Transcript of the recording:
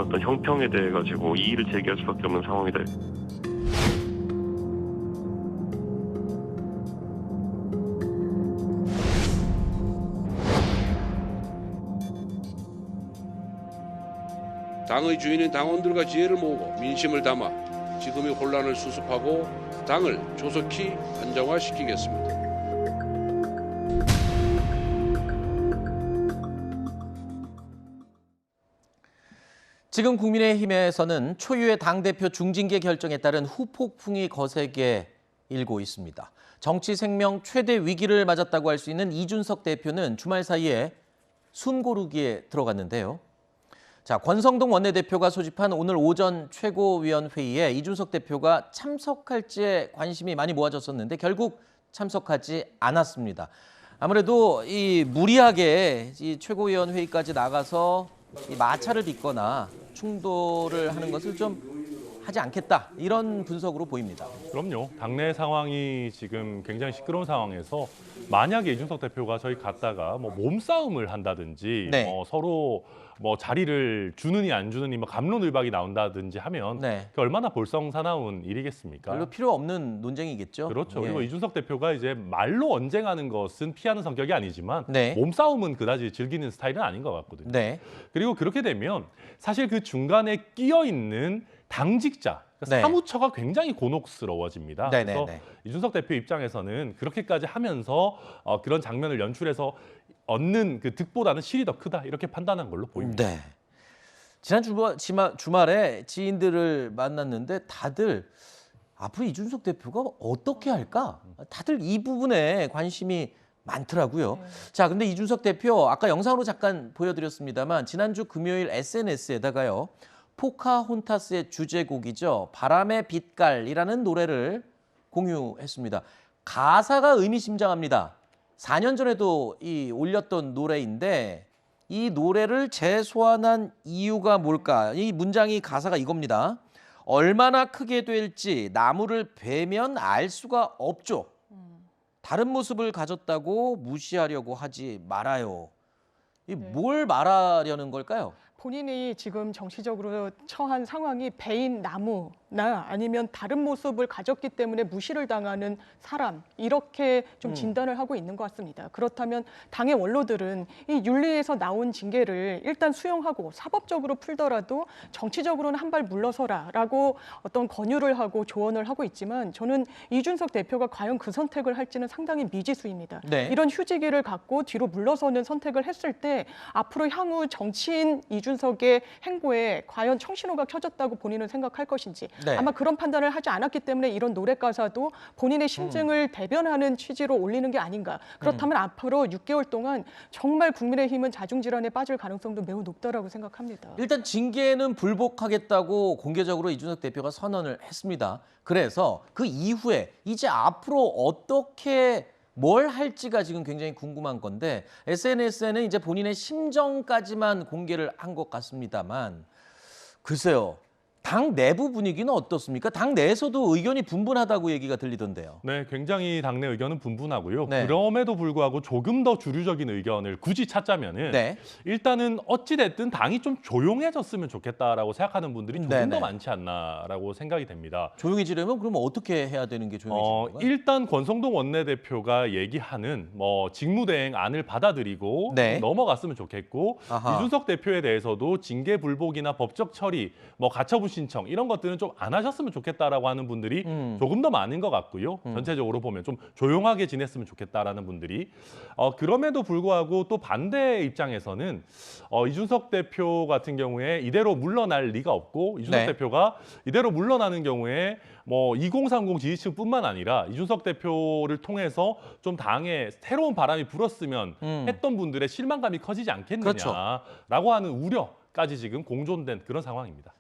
어떤 형평에 대해 가지고 이의를 제기할 수밖에 없는 상황이다. 당의 주인인 당원들과 지혜를 모으고 민심을 담아 지금의 혼란을 수습하고 당을 조속히 안정화시키겠습니다. 지금 국민의힘에서는 초유의 당대표 중징계 결정에 따른 후폭풍이 거세게 일고 있습니다. 정치 생명 최대 위기를 맞았다고 할 수 있는 이준석 대표는 주말 사이에 숨고르기에 들어갔는데요. 자, 권성동 원내대표가 소집한 오늘 오전 최고위원회의에 이준석 대표가 참석할지에 관심이 많이 모아졌었는데 결국 참석하지 않았습니다. 아무래도 이 무리하게 이 최고위원회의까지 나가서 이 마찰을 빚거나 충돌을 하는 것을 좀 하지 않겠다, 이런 분석으로 보입니다. 그럼요. 당내 상황이 지금 굉장히 시끄러운 상황에서 만약에 이준석 대표가 저희 갔다가 뭐 몸싸움을 한다든지 네. 서로 뭐 자리를 주느니 안 주느니 뭐 갑론을박이 나온다든지 하면 네. 그게 얼마나 볼썽사나운 일이겠습니까? 별로 필요 없는 논쟁이겠죠. 그렇죠. 예. 그리고 이준석 대표가 이제 말로 언쟁하는 것은 피하는 성격이 아니지만 네. 몸싸움은 그다지 즐기는 스타일은 아닌 것 같거든요. 네. 그리고 그렇게 되면 사실 그 중간에 끼어 있는 당직자, 그러니까 네. 사무처가 굉장히 곤혹스러워집니다. 네, 그래서 네, 네. 이준석 대표 입장에서는 그렇게까지 하면서 그런 장면을 연출해서 얻는 그 득보다는 실이 더 크다, 이렇게 판단한 걸로 보입니다. 네. 지난 주말에 지인들을 만났는데 다들 앞으로 이준석 대표가 어떻게 할까? 다들 이 부분에 관심이 많더라고요. 자, 근데 이준석 대표 아까 영상으로 잠깐 보여드렸습니다만 지난주 금요일 SNS에다가요. 포카혼타스의 주제곡이죠. 바람의 빛깔이라는 노래를 공유했습니다. 가사가 의미심장합니다. 4년 전에도 올렸던 노래인데 이 노래를 재소환한 이유가 뭘까? 이 문장이 가사가 이겁니다. 얼마나 크게 될지 나무를 베면 알 수가 없죠. 다른 모습을 가졌다고 무시하려고 하지 말아요. 뭘 말하려는 걸까요? 본인이 지금 정치적으로 처한 상황이 베인 나무나 아니면 다른 모습을 가졌기 때문에 무시를 당하는 사람, 이렇게 좀 진단을 하고 있는 것 같습니다. 그렇다면 당의 원로들은 이 윤리에서 나온 징계를 일단 수용하고 사법적으로 풀더라도 정치적으로는 한 발 물러서라라고 어떤 권유를 하고 조언을 하고 있지만 저는 이준석 대표가 과연 그 선택을 할지는 상당히 미지수입니다. 네. 이런 휴지기를 갖고 뒤로 물러서는 선택을 했을 때 앞으로 향후 정치인 이준석의 행보에 과연 청신호가 켜졌다고 본인은 생각할 것인지 네. 아마 그런 판단을 하지 않았기 때문에 이런 노래 가사도 본인의 심증을 대변하는 취지로 올리는 게 아닌가. 그렇다면 앞으로 6개월 동안 정말 국민의힘은 자중질환에 빠질 가능성도 매우 높다라고 생각합니다. 일단 징계는 불복하겠다고 공개적으로 이준석 대표가 선언을 했습니다. 그래서 그 이후에 이제 앞으로 어떻게 뭘 할지가 지금 굉장히 궁금한 건데 SNS에는 이제 본인의 심정까지만 공개를 한 것 같습니다만 글쎄요. 당 내부 분위기는 어떻습니까? 당 내에서도 의견이 분분하다고 얘기가 들리던데요. 네, 굉장히 당내 의견은 분분하고요. 네. 그럼에도 불구하고 조금 더 주류적인 의견을 굳이 찾자면은 네. 일단은 어찌 됐든 당이 좀 조용해졌으면 좋겠다라고 생각하는 분들이 조금 네네. 더 많지 않나라고 생각이 됩니다. 조용해지려면 그럼 어떻게 해야 되는 게 조용해지는 건가요? 일단 권성동 원내대표가 얘기하는 뭐 직무대행안을 받아들이고 네. 넘어갔으면 좋겠고 아하. 이준석 대표에 대해서도 징계 불복이나 법적 처리, 뭐 가처분 신청 이런 것들은 좀 안 하셨으면 좋겠다라고 하는 분들이 조금 더 많은 것 같고요. 전체적으로 보면 좀 조용하게 지냈으면 좋겠다라는 분들이 그럼에도 불구하고 또 반대 입장에서는 이준석 대표 같은 경우에 이대로 물러날 리가 없고 이준석 네. 대표가 이대로 물러나는 경우에 뭐 2030 지지층뿐만 아니라 이준석 대표를 통해서 좀 당에 새로운 바람이 불었으면 했던 분들의 실망감이 커지지 않겠느냐라고 그렇죠. 하는 우려까지 지금 공존된 그런 상황입니다.